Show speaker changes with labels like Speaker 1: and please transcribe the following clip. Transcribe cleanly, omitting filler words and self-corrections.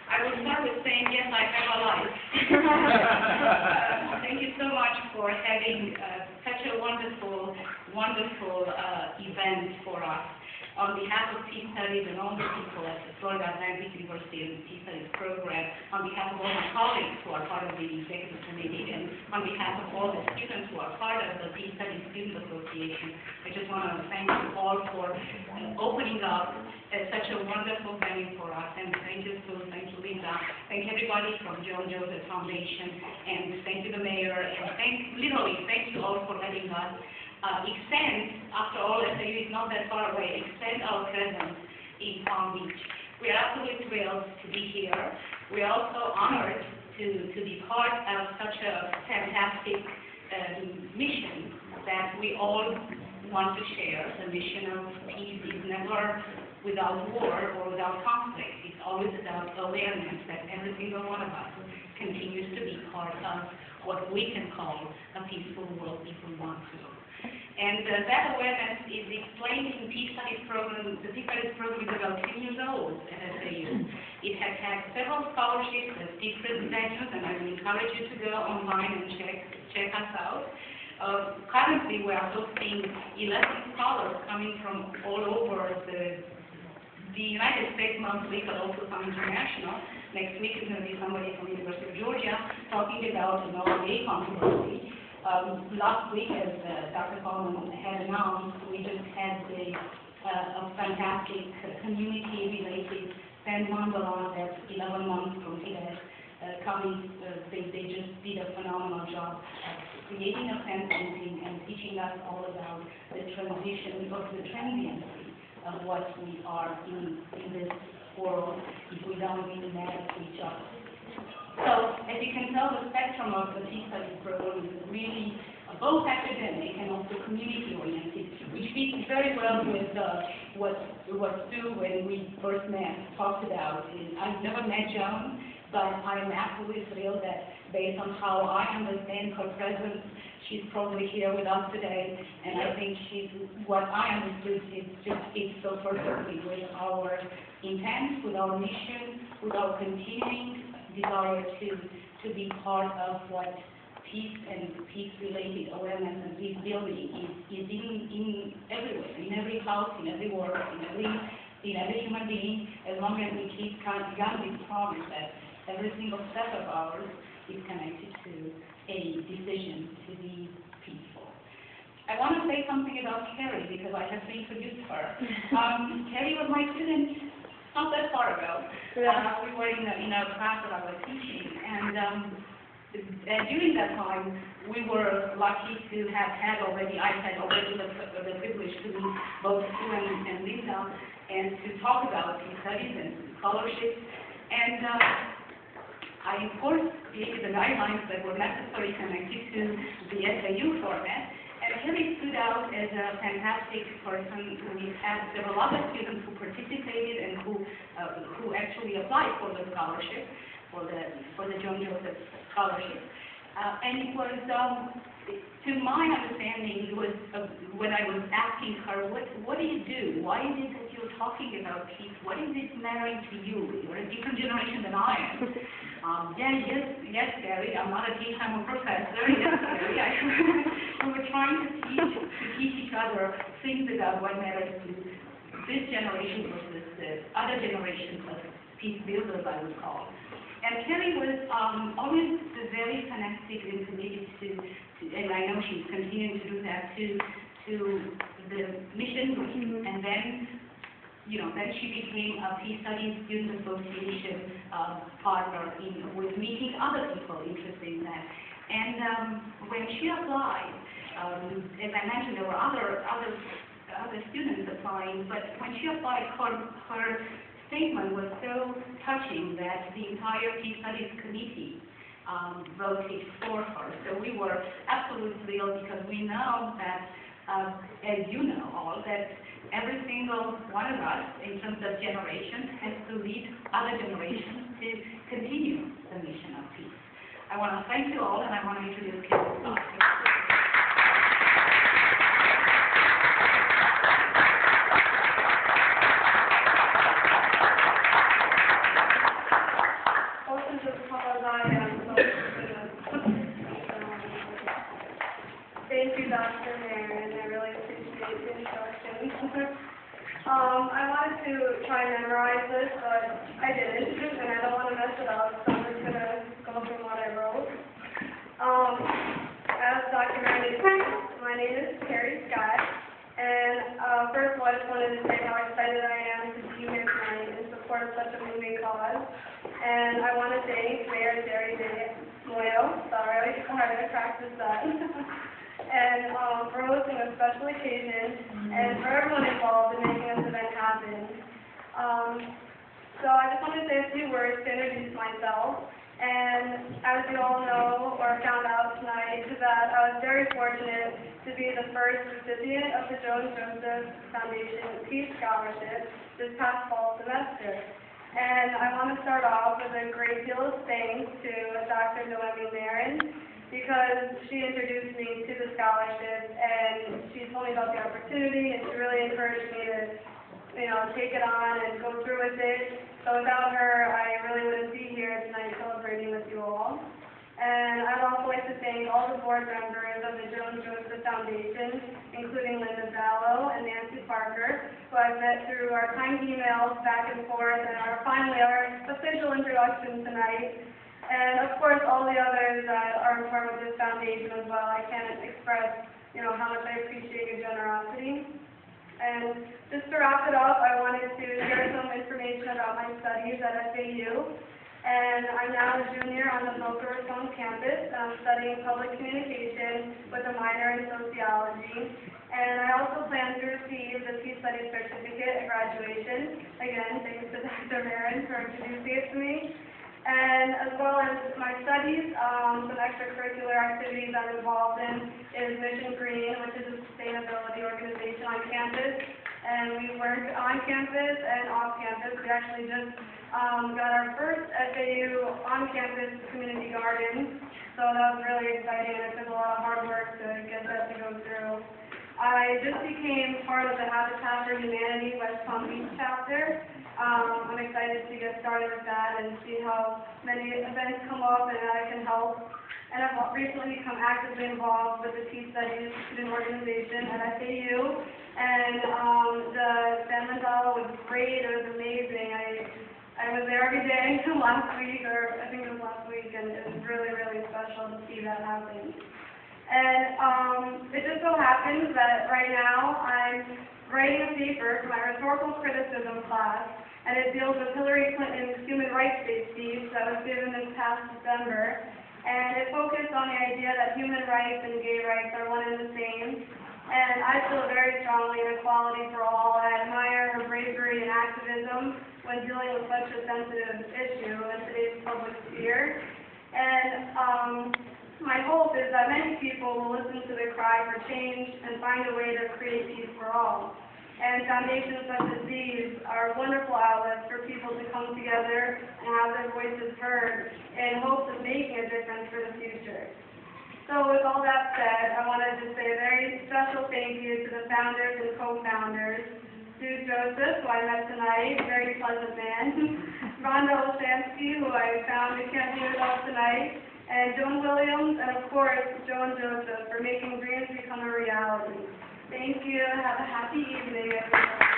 Speaker 1: I will start with saying, yes, I have a life. Thank you so much for having such a wonderful event for us. On behalf of Peace Studies and all the people at the Florida Atlantic University and the Peace Studies program, on behalf of all my colleagues who are part of the executive committee, and on behalf of all the students who are part of the Peace Studies Student Association, I just want to thank you all for opening up such a wonderful venue for us. And thank you, Sue, thank you, Lisa, thank everybody from Joan Joseph Foundation, and thank you, the mayor, and literally thank you all for letting us extend, after all, FAU is not that far away, extend our presence in Palm Beach. We are absolutely thrilled to be here. We are also honored to be part of such a fantastic mission that we all want to share. The mission of peace is never without war or without conflict. It's always about awareness that every single one of us continues to be part of what we can call a peaceful world if we want to. And that awareness is explained in Peace Studies program. The Peace Studies program is about 10 years old at FAU. It has had several scholarships at different venues, and I would encourage you to go online and check us out. Currently, we are hosting 11 scholars coming from all over the United States monthly, but also some international. Next week is going to be somebody from the University of Georgia talking about the Noemi controversy. Last week, as Dr. Coleman had announced, we just had a fantastic community-related San Juan Balan that's 11 months from Tibet coming. They just did a phenomenal job of creating a painting and teaching us all about the transition of the transiency of what we are in this world if we don't really matter to each other. So, as you can tell, the spectrum of the Peace Studies program is really both academic and also community-oriented, which fits very well with what Sue, when we first met, talked about. I've never met Joan, but I'm absolutely thrilled that based on how I understand her presence, she's probably here with us today, and I think what I understood is so perfectly with our intent, with our mission, with our continuing desire to be part of what peace and peace-related awareness and peace building is in everywhere, in every house, in every work, in every human being, as long as we keep beyond this promise that every single step of ours is connected to a decision to be peaceful. I want to say something about Kerri because I have to introduce her. Kerri was my student not that far ago.
Speaker 2: Yeah.
Speaker 1: We were in a class that I was teaching, and during that time, we were lucky to have had already, I had already the privilege to meet both Sue and Linda, and to talk about peace studies and scholarships. And I, of course, created the guidelines that were necessary connected to the FAU format. And Kerri stood out as a fantastic person. We had several other students who participated and who actually applied for the scholarship, for the Joan Joseph Scholarship. And it was, to my understanding, it was when I was asking her, what do you do? Why is it that you're talking about peace? What is it mattering to you? You're a different generation than I am. Yes, Kerri, I'm not a teacher, I'm a professor. Yes, Kerri, we were trying to teach each other things about what matters to this generation versus the other generations of peace builders, I would call. And Kerri was always very connected and committed to, and I know she's continuing to do that, to the mission. And then, then she became a Peace Studies Student Association partner with meeting other people interested in that. And when she applied, as I mentioned, there were other students applying, but when she applied, her statement was so touching that the entire Peace Studies committee voted for her. So we were absolutely thrilled because we know that, as you know all, that every single one of us, in terms of generations, has to lead other generations to continue the mission of peace. I want to thank you all, and I want to introduce Kerri Scott.
Speaker 2: I wanted to try and memorize this, but I didn't, and I don't want to mess it up, so I'm just going to go from what I wrote. As Dr. Marin introduced, my name is Kerri Scott, and first of all, I just wanted to say how excited I am to be here tonight in support of such a moving cause. And I want to thank Mayor Moyo, sorry, I had to practice that. And for hosting a special occasion, and for everyone involved in making this event happen. So I just want to say a few words to introduce myself. And as you all know, or found out tonight, that I was very fortunate to be the first recipient of the Joan Joseph Foundation Peace Scholarship this past fall semester. And I want to start off with a great deal of thanks to Dr. Noemi Marin, because she introduced me to the scholarship, and she told me about the opportunity, and she really encouraged me to, take it on and go through with it. So without her, I really wouldn't be here tonight celebrating with you all. And I'd also like to thank all the board members of the Joan Joseph Foundation, including Linda Vallow and Nancy Parker, who I've met through our kind emails back and forth, and finally our official introduction tonight. And of course, all the others that are a part of this foundation as well. I can't express, how much I appreciate your generosity. And just to wrap it up, I wanted to share some information about my studies at FAU. And I'm now a junior on the Boca Raton campus. I'm studying public communication with a minor in sociology. And I also plan to receive the Peace Studies certificate at graduation. Again, thanks to Dr. Marin for introducing it to me. And as well as my studies, some extracurricular activities I'm involved in is Mission Green, which is a sustainability organization on campus. And we work on campus and off campus. We actually just got our first FAU on-campus community garden. So that was really exciting, and it took a lot of hard work to get that to go through. I just became part of the Habitat for Humanity West Palm Beach chapter. I'm excited to get started with that and see how many events come up and how I can help. And I've recently become actively involved with the Peace Studies student organization at FAU. And the San Mandala was great. It was amazing. I was there every day last week, or I think it was last week, and it was really, really special to see that happen. And it just so happens that right now I'm writing a paper for my rhetorical criticism class, and it deals with Hillary Clinton's human rights-based speech that was given this past December. And it focused on the idea that human rights and gay rights are one and the same. And I feel very strongly in equality for all. I admire her bravery and activism when dealing with such a sensitive issue in today's public sphere. And my hope is that many people will listen to the cry for change and find a way to create peace for all. And foundations such as these are wonderful outlets for people to come together and have their voices heard in hopes of making a difference for the future. So with all that said, I wanted to say a very special thank you to the founders and co-founders, Joan Joseph, who I met tonight, a very pleasant man, Rhonda Olshansky, who I found who can't be with us tonight, and Joan Williams, and of course, Joan Joseph, for making dreams become a reality. Thank you. Have a happy evening, everyone.